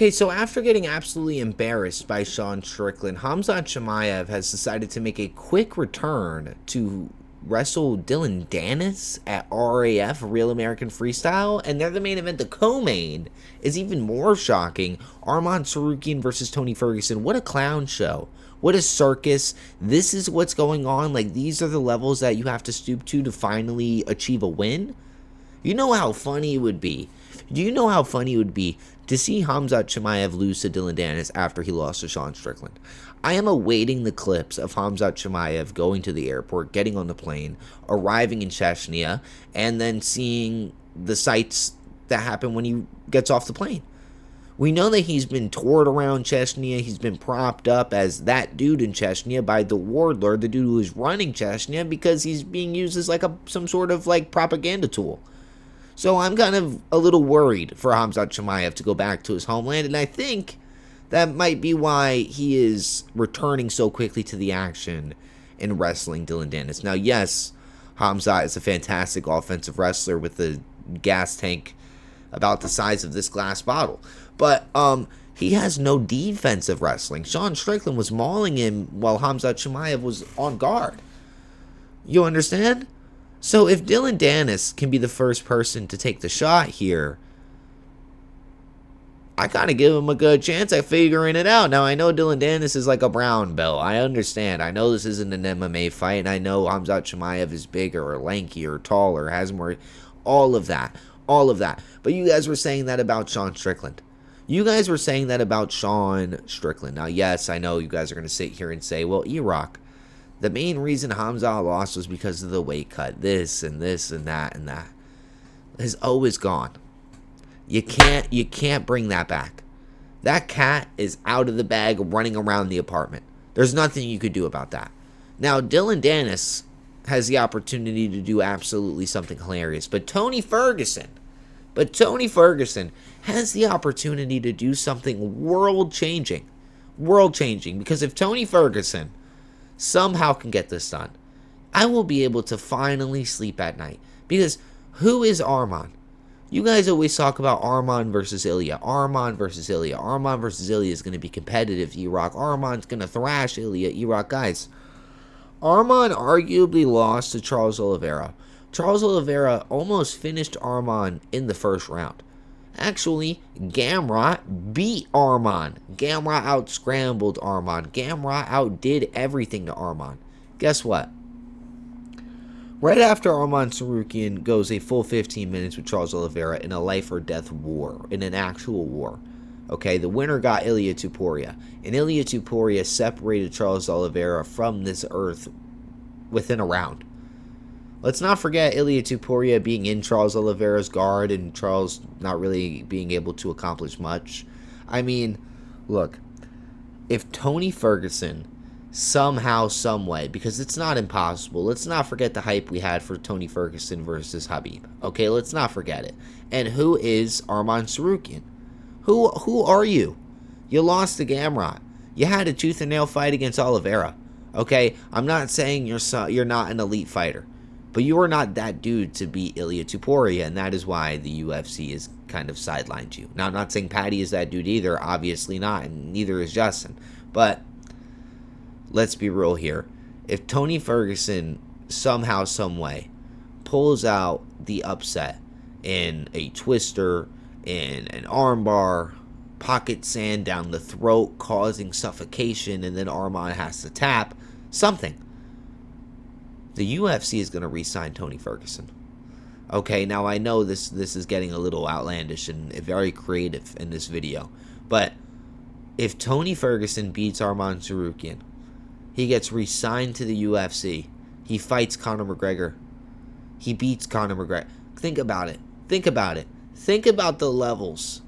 Okay, so after getting absolutely embarrassed by Sean Strickland, Khamzat Chimaev has decided to make a quick return to wrestle Dylan Dennis at RAF Real American Freestyle, and they're the main event. The co-main is even more shocking. Arman Tsarukyan versus Tony Ferguson. What a clown show. What a circus. This is what's going on. Like, these are the levels that you have to stoop to finally achieve a win. You know how funny it would be. Do you know how funny it would be to see Khamzat Chimaev lose to Dylan Dennis after he lost to Sean Strickland? I am awaiting the clips of Khamzat Chimaev going to the airport, getting on the plane, arriving in Chechnya, and then seeing the sights that happen when he gets off the plane. We know that he's been toured around Chechnya. He's been propped up as that dude in Chechnya by the warlord, the dude who is running Chechnya, because he's being used as like some sort of like propaganda tool. So I'm kind of a little worried for Khamzat Chimaev to go back to his homeland, and I think that might be why he is returning so quickly to the action in wrestling Dylan Dennis. Now, yes, Khamzat is a fantastic offensive wrestler with a gas tank about the size of this glass bottle, but he has no defensive wrestling. Sean Strickland was mauling him while Khamzat Chimaev was on guard. You understand? So if Dylan Dennis can be the first person to take the shot here, I kind of give him a good chance at figuring it out. Now, I know Dylan Dennis is like a brown belt. I understand. I know this isn't an MMA fight, and I know Khamzat Chimaev is bigger or lankier or taller, has more, all of that. But you guys were saying that about Sean Strickland. You guys were saying that about Sean Strickland. Now, yes, I know you guys are going to sit here and say, well, Erok, the main reason Khamzat lost was because of the weight cut. This and that and that. His O is gone. You can't bring that back. That cat is out of the bag running around the apartment. There's nothing you could do about that. Now, Dylan Dennis has the opportunity to do absolutely something hilarious. But Tony Ferguson has the opportunity to do something world-changing. World-changing. Because if Tony Ferguson somehow can get this done, I will be able to finally sleep at night. Because who is Arman? You guys always talk about Arman versus Ilya. Arman versus Ilya. Arman versus Ilya is going to be competitive, Erok. Arman's going to thrash Ilya. Erok, guys, Arman arguably lost to Charles Oliveira. Charles Oliveira almost finished Arman in the first round. Actually, Gamrot beat Arman. Gamrot out-scrambled Arman. Gamrot outdid everything to Arman. Guess what? Right after Arman Tsarukyan goes a full 15 minutes with Charles Oliveira in a life-or-death war, in an actual war, okay, the winner got Ilia Topuria. And Ilia Topuria separated Charles Oliveira from this earth within a round. Let's not forget Ilia Topuria being in Charles Oliveira's guard and Charles not really being able to accomplish much. I mean, look, if Tony Ferguson somehow, someway, because it's not impossible, let's not forget the hype we had for Tony Ferguson versus Khabib. Okay, let's not forget it. And who is Arman Tsarukyan? Who are you? You lost to Gamrot. You had a tooth and nail fight against Oliveira. Okay, I'm not saying you're not an elite fighter, but you are not that dude to beat Ilia Topuria, and that is why the UFC is kind of sidelined you. Now, I'm not saying Patty is that dude either, obviously not, and neither is Justin. But let's be real here. If Tony Ferguson somehow, someway pulls out the upset in a twister, in an armbar, pocket sand down the throat, causing suffocation, and then Arman has to tap, something, the UFC is going to re-sign Tony Ferguson. Okay, now I know this is getting a little outlandish and very creative in this video, but if Tony Ferguson beats Arman Tsarukyan, he gets re-signed to the UFC. He fights Conor McGregor. He beats Conor McGregor. Think about it. Think about it. Think about the levels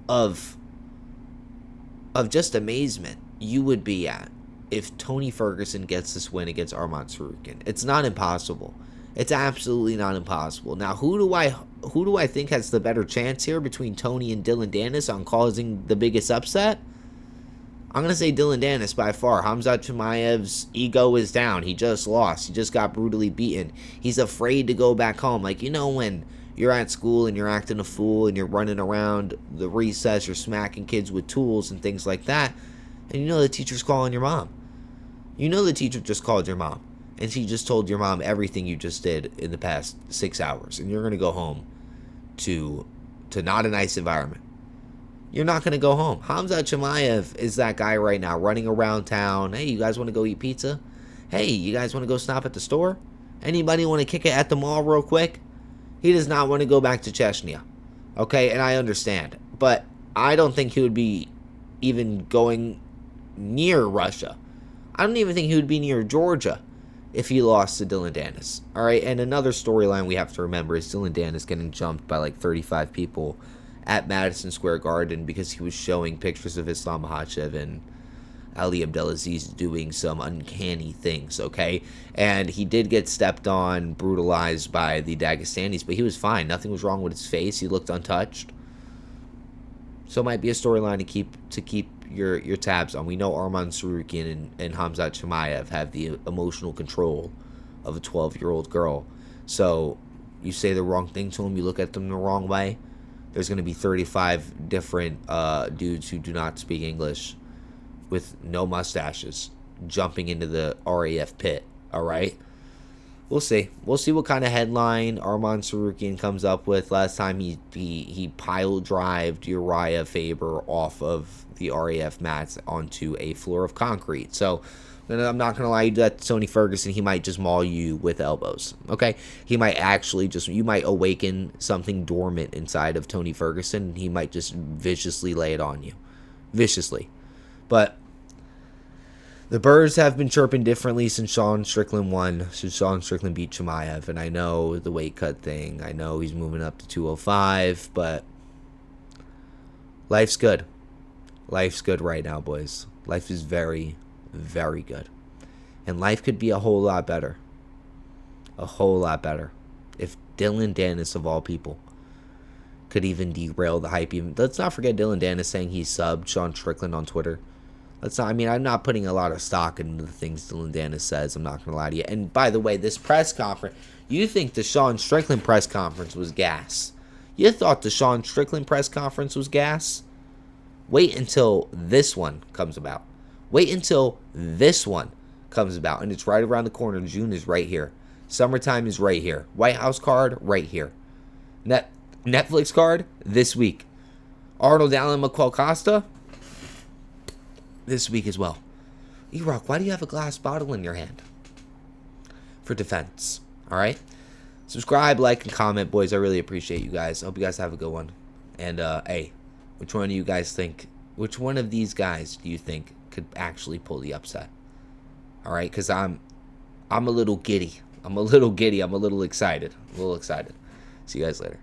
of just amazement you would be at if Tony Ferguson gets this win against Arman Tsarukyan. It's not impossible. It's absolutely not impossible. Now, who do I think has the better chance here between Tony and Dylan Dennis on causing the biggest upset? I'm going to say Dylan Dennis by far. Khamzat Chimaev's ego is down. He just lost. He just got brutally beaten. He's afraid to go back home. Like, you know when you're at school and you're acting a fool and you're running around the recess, you're smacking kids with tools and things like that, and you know the teacher's calling your mom. You know the teacher just called your mom, and she just told your mom everything you just did in the past 6 hours, and you're going to go home to not a nice environment. You're not going to go home. Khamzat Chimaev is that guy right now running around town. Hey, you guys want to go eat pizza? Hey, you guys want to go stop at the store? Anybody want to kick it at the mall real quick? He does not want to go back to Chechnya. Okay, and I understand. But I don't think he would be even going near Russia. I don't even think he would be near Georgia if he lost to Dillon Danis. All right, and another storyline we have to remember is Dillon Danis getting jumped by like 35 people at Madison Square Garden because he was showing pictures of Islam Makhachev and Ali Abdelaziz doing some uncanny things, okay? And he did get stepped on, brutalized by the Dagestanis, but he was fine. Nothing was wrong with his face. He looked untouched. So it might be a storyline to keep your tabs on. We know Arman Tsarukyan and Khamzat Chimaev have the emotional control of a 12-year-old girl. So you say the wrong thing to them, you look at them the wrong way, there's going to be 35 different dudes who do not speak English with no mustaches jumping into the RAF pit, all right? We'll see. We'll see what kind of headline Arman Tsarukyan comes up with. Last time he pile drived Uriah Faber off of the RAF mats onto a floor of concrete. So I'm not going to lie, you do that to Tony Ferguson, he might just maul you with elbows, okay? He might actually you might awaken something dormant inside of Tony Ferguson, and he might just viciously lay it on you. Viciously. But the birds have been chirping differently since Sean Strickland won, since Sean Strickland beat Chimaev, and I know the weight cut thing, I know he's moving up to 205, but life's good. Life's good right now, boys. Life is very, very good. And life could be a whole lot better. A whole lot better. If Dillon Danis, of all people, could even derail the hype. Let's not forget Dillon Danis saying he subbed Sean Strickland on Twitter. I'm not putting a lot of stock into the things Dillon Danis says. I'm not going to lie to you. And by the way, this press conference, you think the Sean Strickland press conference was gas. You thought the Sean Strickland press conference was gas? Wait until this one comes about. Wait until this one comes about. And it's right around the corner. June is right here. Summertime is right here. White House card, right here. Netflix card, this week. Arnold Allen McCall Costa, this week as well. Erok, why do you have a glass bottle in your hand? For defense. Alright? Subscribe, like, and comment, boys. I really appreciate you guys. I hope you guys have a good one. And, hey, which one of these guys do you think could actually pull the upset? Alright? Because I'm a little giddy. I'm a little excited. See you guys later.